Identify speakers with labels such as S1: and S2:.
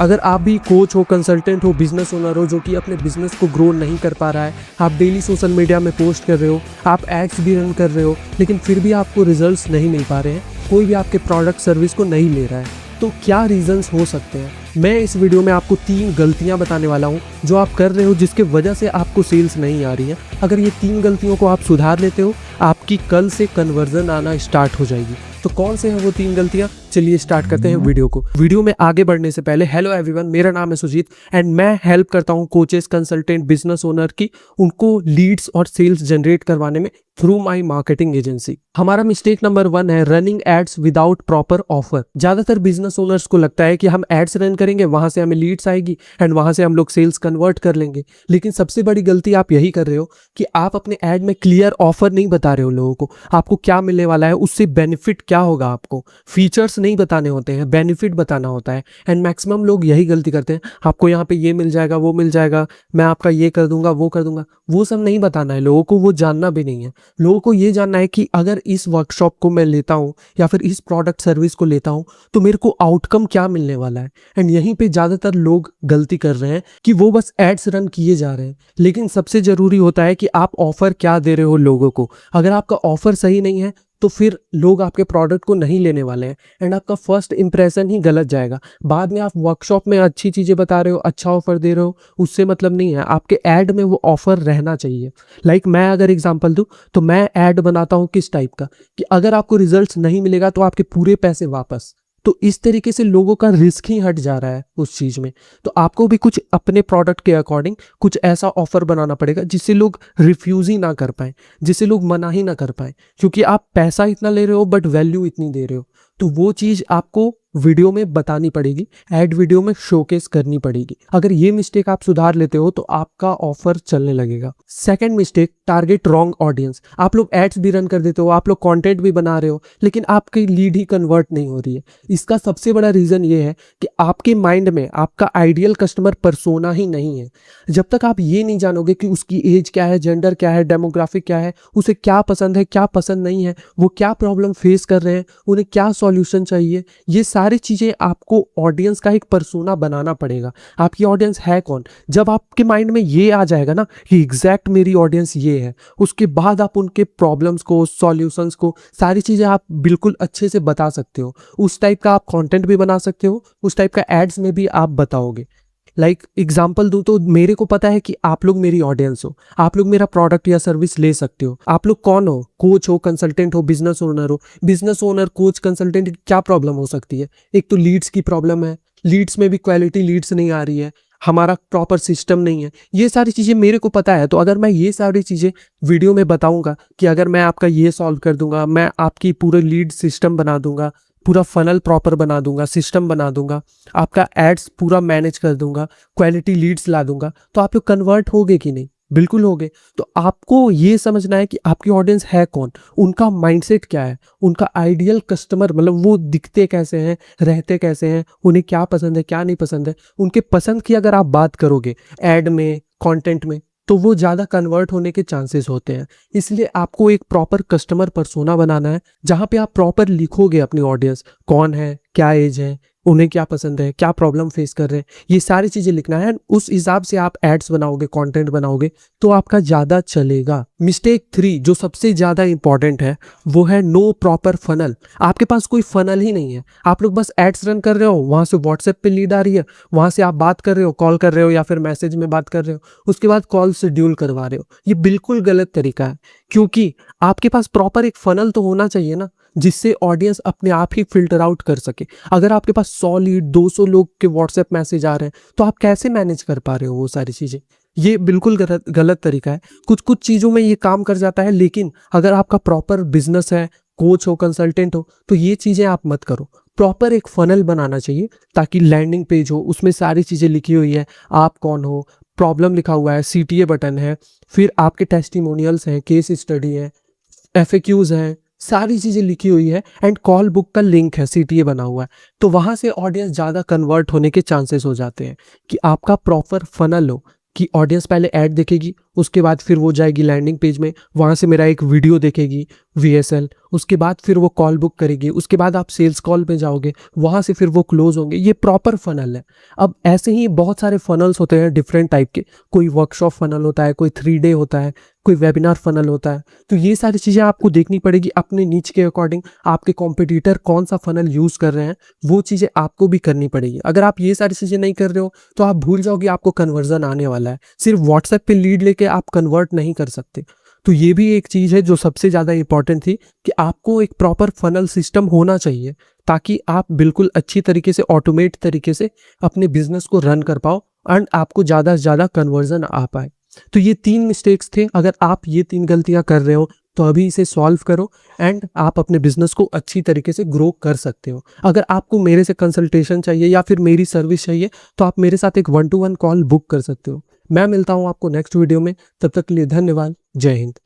S1: अगर आप भी कोच हो, कंसल्टेंट हो, बिजनेस ओनर हो जो कि अपने बिजनेस को ग्रो नहीं कर पा रहा है, आप डेली सोशल मीडिया में पोस्ट कर रहे हो, आप एड्स भी रन कर रहे हो, लेकिन फिर भी आपको रिजल्ट्स नहीं मिल पा रहे हैं, कोई भी आपके प्रोडक्ट सर्विस को नहीं ले रहा है, तो क्या रीजंस हो सकते हैं? मैं इस वीडियो में आपको 3 गलतियां बताने वाला हूं जो आप कर रहे हो जिसके वजह से आपको सेल्स नहीं आ रही है। अगर ये 3 गलतियों को आप सुधार लेते हो, आपकी कल से कन्वर्जन आना स्टार्ट हो जाएगी। तो कौन से हैं वो 3 गलतियां? चलिए स्टार्ट करते हैं वीडियो को। वीडियो में आगे बढ़ने से पहले हेलो एवरीवन, मेरा नाम है सुजीत एंड मैं हेल्प करता हूं कोचेस, कंसल्टेंट, बिजनेस ओनर की उनको लीड्स और सेल्स जनरेट करवाने में थ्रू माई मार्केटिंग एजेंसी। हमारा मिस्टेक नंबर 1 है running ads without proper offer. ज्यादातर बिजनेस ओनर्स को लगता है कि हम एड्स रन करेंगे, वहां से हमें लीड्स आएगी एंड वहां से हम लोग सेल्स कन्वर्ट कर लेंगे। लेकिन सबसे बड़ी गलती आप यही कर रहे हो कि आप अपने एड में क्लियर ऑफर नहीं बता रहे हो लोगों को, आपको क्या मिलने वाला है, उससे बेनिफिट क्या होगा। आपको फीचर्स नहीं बताने होते हैं, बेनिफिट बताना होता है। एंड मैक्सिमम लोग यही गलती करते हैं, आपको यहाँ पे ये मिल जाएगा, वो मिल जाएगा, मैं आपका ये कर दूंगा, वो कर दूंगा। वो सब नहीं बताना है लोगों को, वो जानना भी नहीं है। लोगों को ये जानना है कि अगर इस वर्कशॉप को मैं लेता हूँ या फिर इस प्रोडक्ट सर्विस को लेता हूँ तो मेरे को आउटकम क्या मिलने वाला है। एंड यहीं पे ज़्यादातर लोग गलती कर रहे हैं कि वो बस एड्स रन किए जा रहे हैं। लेकिन सबसे ज़रूरी होता है कि आप ऑफर क्या दे रहे हो लोगों को। अगर आपका ऑफर सही नहीं है तो फिर लोग आपके प्रोडक्ट को नहीं लेने वाले हैं एंड आपका फर्स्ट इंप्रेशन ही गलत जाएगा। बाद में आप वर्कशॉप में अच्छी चीज़ें बता रहे हो, अच्छा ऑफर दे रहे हो, उससे मतलब नहीं है। आपके ऐड में वो ऑफर रहना चाहिए। मैं अगर एग्जांपल दूं तो मैं ऐड बनाता हूं किस टाइप का कि अगर आपको रिजल्ट्स नहीं मिलेगा तो आपके पूरे पैसे वापस। तो इस तरीके से लोगों का रिस्क ही हट जा रहा है उस चीज़ में। तो आपको भी कुछ अपने प्रोडक्ट के अकॉर्डिंग कुछ ऐसा ऑफर बनाना पड़ेगा जिससे लोग रिफ्यूज़ ही ना कर पाए, जिससे लोग मना ही ना कर पाए, क्योंकि आप पैसा इतना ले रहे हो बट वैल्यू इतनी दे रहे हो। तो वो चीज़ आपको वीडियो में बतानी पड़ेगी, एड वीडियो में शोकेस करनी पड़ेगी। अगर ये मिस्टेक आप सुधार लेते हो तो आपका ऑफर चलने लगेगा। Second mistake, target wrong audience. आप लोग एड्स भी रन कर देते हो, आप लोग कंटेंट भी बना रहे हो, लेकिन आपकी लीड ही कन्वर्ट नहीं हो रही है। इसका सबसे बड़ा रीजन ये है कि आपके माइंड में आपका आइडियल कस्टमर पर्सोना ही नहीं है। जब तक आप ये नहीं जानोगे कि उसकी एज क्या है, जेंडर क्या है, डेमोग्राफिक क्या है, उसे क्या पसंद है, क्या पसंद नहीं है, वो क्या प्रॉब्लम फेस कर रहे हैं, उन्हें क्या सॉल्यूशन चाहिए, ये सारी चीज़ें आपको ऑडियंस का एक पर्सोना बनाना पड़ेगा। आपकी ऑडियंस है कौन? जब आपके माइंड में ये आ जाएगा ना कि एग्जैक्ट मेरी ऑडियंस ये है, उसके बाद आप उनके प्रॉब्लम्स को, सॉल्यूशंस को, सारी चीज़ें आप बिल्कुल अच्छे से बता सकते हो। उस टाइप का आप कंटेंट भी बना सकते हो, उस टाइप का एड्स में भी आप बताओगे। एग्जाम्पल दूं तो मेरे को पता है कि आप लोग मेरी ऑडियंस हो, आप लोग मेरा प्रोडक्ट या सर्विस ले सकते हो। आप लोग कौन हो? कोच हो, कंसल्टेंट हो, बिजनेस ओनर हो। बिजनेस ओनर, कोच, कंसल्टेंट, क्या प्रॉब्लम हो सकती है? एक तो लीड्स की प्रॉब्लम है, लीड्स में भी क्वालिटी लीड्स नहीं आ रही है, हमारा प्रॉपर सिस्टम नहीं है। ये सारी चीज़ें मेरे को पता है। तो अगर मैं ये सारी चीज़ें वीडियो में बताऊंगा कि अगर मैं आपका ये सॉल्व कर दूंगा, मैं आपकी पूरे लीड सिस्टम बना दूंगा, पूरा फनल प्रॉपर बना दूंगा, सिस्टम बना दूंगा, आपका एड्स पूरा मैनेज कर दूंगा, क्वालिटी लीड्स ला दूंगा, तो आप लोग कन्वर्ट होगे कि नहीं? बिल्कुल होगे। तो आपको ये समझना है कि आपकी ऑडियंस है कौन, उनका माइंडसेट क्या है, उनका आइडियल कस्टमर मतलब वो दिखते कैसे हैं, रहते कैसे हैं, उन्हें क्या पसंद है, क्या नहीं पसंद है। उनके पसंद की अगर आप बात करोगे एड में, कंटेंट में, तो वो ज़्यादा कन्वर्ट होने के चांसेस होते हैं। इसलिए आपको एक प्रॉपर कस्टमर पर्सोना बनाना है जहाँ पे आप प्रॉपर लिखोगे अपनी ऑडियंस कौन है, क्या एज है, उन्हें क्या पसंद है, क्या प्रॉब्लम फेस कर रहे हैं, ये सारी चीज़ें लिखना है। उस हिसाब से आप एड्स बनाओगे, कंटेंट बनाओगे तो आपका ज़्यादा चलेगा। मिस्टेक 3 जो सबसे ज़्यादा इंपॉर्टेंट है वो है नो प्रॉपर फनल। आपके पास कोई फनल ही नहीं है। आप लोग बस एड्स रन कर रहे हो, वहाँ से व्हाट्सएप पे लीड आ रही है, वहाँ से आप बात कर रहे हो, कॉल कर रहे हो या फिर मैसेज में बात कर रहे हो, उसके बाद कॉल शेड्यूल करवा रहे हो। ये बिल्कुल गलत तरीका है, क्योंकि आपके पास प्रॉपर एक फनल तो होना चाहिए ना, जिससे ऑडियंस अपने आप ही फिल्टर आउट कर सके। अगर आपके पास 100 लीड, 200 लोग के व्हाट्सएप मैसेज आ रहे हैं तो आप कैसे मैनेज कर पा रहे हो वो सारी चीज़ें? ये बिल्कुल गलत तरीका है। कुछ कुछ चीज़ों में ये काम कर जाता है, लेकिन अगर आपका प्रॉपर बिजनेस है, कोच हो, कंसल्टेंट हो, तो ये चीज़ें आप मत करो। प्रॉपर एक फनल बनाना चाहिए ताकि लैंडिंग पेज हो, उसमें सारी चीज़ें लिखी हुई है, आप कौन हो, प्रॉब्लम लिखा हुआ है, CTA बटन है, फिर आपके टेस्टिमोनियल्स हैं, केस स्टडी है, FAQs हैं, सारी चीज़ें लिखी हुई है एंड कॉल बुक का लिंक है, CTA बना हुआ है। तो वहाँ से ऑडियंस ज़्यादा कन्वर्ट होने के चांसेस हो जाते हैं कि आपका प्रॉपर फनल हो कि ऑडियंस पहले ऐड देखेगी, उसके बाद फिर वो जाएगी लैंडिंग पेज में, वहाँ से मेरा एक वीडियो देखेगी VSL, उसके बाद फिर वो कॉल बुक करेगी, उसके बाद आप सेल्स कॉल पे जाओगे, वहाँ से फिर वो क्लोज होंगे। ये प्रॉपर फनल है। अब ऐसे ही बहुत सारे फनल्स होते हैं डिफरेंट टाइप के, कोई वर्कशॉप फनल होता है, कोई 3 डे होता है, कोई वेबिनार फनल होता है। तो ये सारी चीज़ें आपको देखनी पड़ेगी अपने नीच के अकॉर्डिंग। आपके कॉम्पिटिटर कौन सा फनल यूज़ कर रहे हैं वो चीज़ें आपको भी करनी पड़ेगी। अगर आप ये सारी चीज़ें नहीं कर रहे हो तो आप भूल जाओ कि आपको कन्वर्जन आने वाला है। सिर्फ व्हाट्सएप पे लीड लेके आप कन्वर्ट नहीं कर सकते। तो ये भी एक चीज़ है जो सबसे ज़्यादा इंपॉर्टेंट थी कि आपको एक प्रॉपर फनल सिस्टम होना चाहिए, ताकि आप बिल्कुल अच्छी तरीके से ऑटोमेट तरीके से अपने बिजनेस को रन कर पाओ एंड आपको ज़्यादा से ज़्यादा कन्वर्जन आ पाए। तो ये 3 मिस्टेक्स थे। अगर आप ये 3 गलतियां कर रहे हो तो अभी इसे सॉल्व करो एंड आप अपने बिजनेस को अच्छी तरीके से ग्रो कर सकते हो। अगर आपको मेरे से कंसल्टेशन चाहिए या फिर मेरी सर्विस चाहिए तो आप मेरे साथ एक 1-to-1 कॉल बुक कर सकते हो। मैं मिलता हूँ आपको नेक्स्ट वीडियो में। तब तक के लिए धन्यवाद। जय हिंद।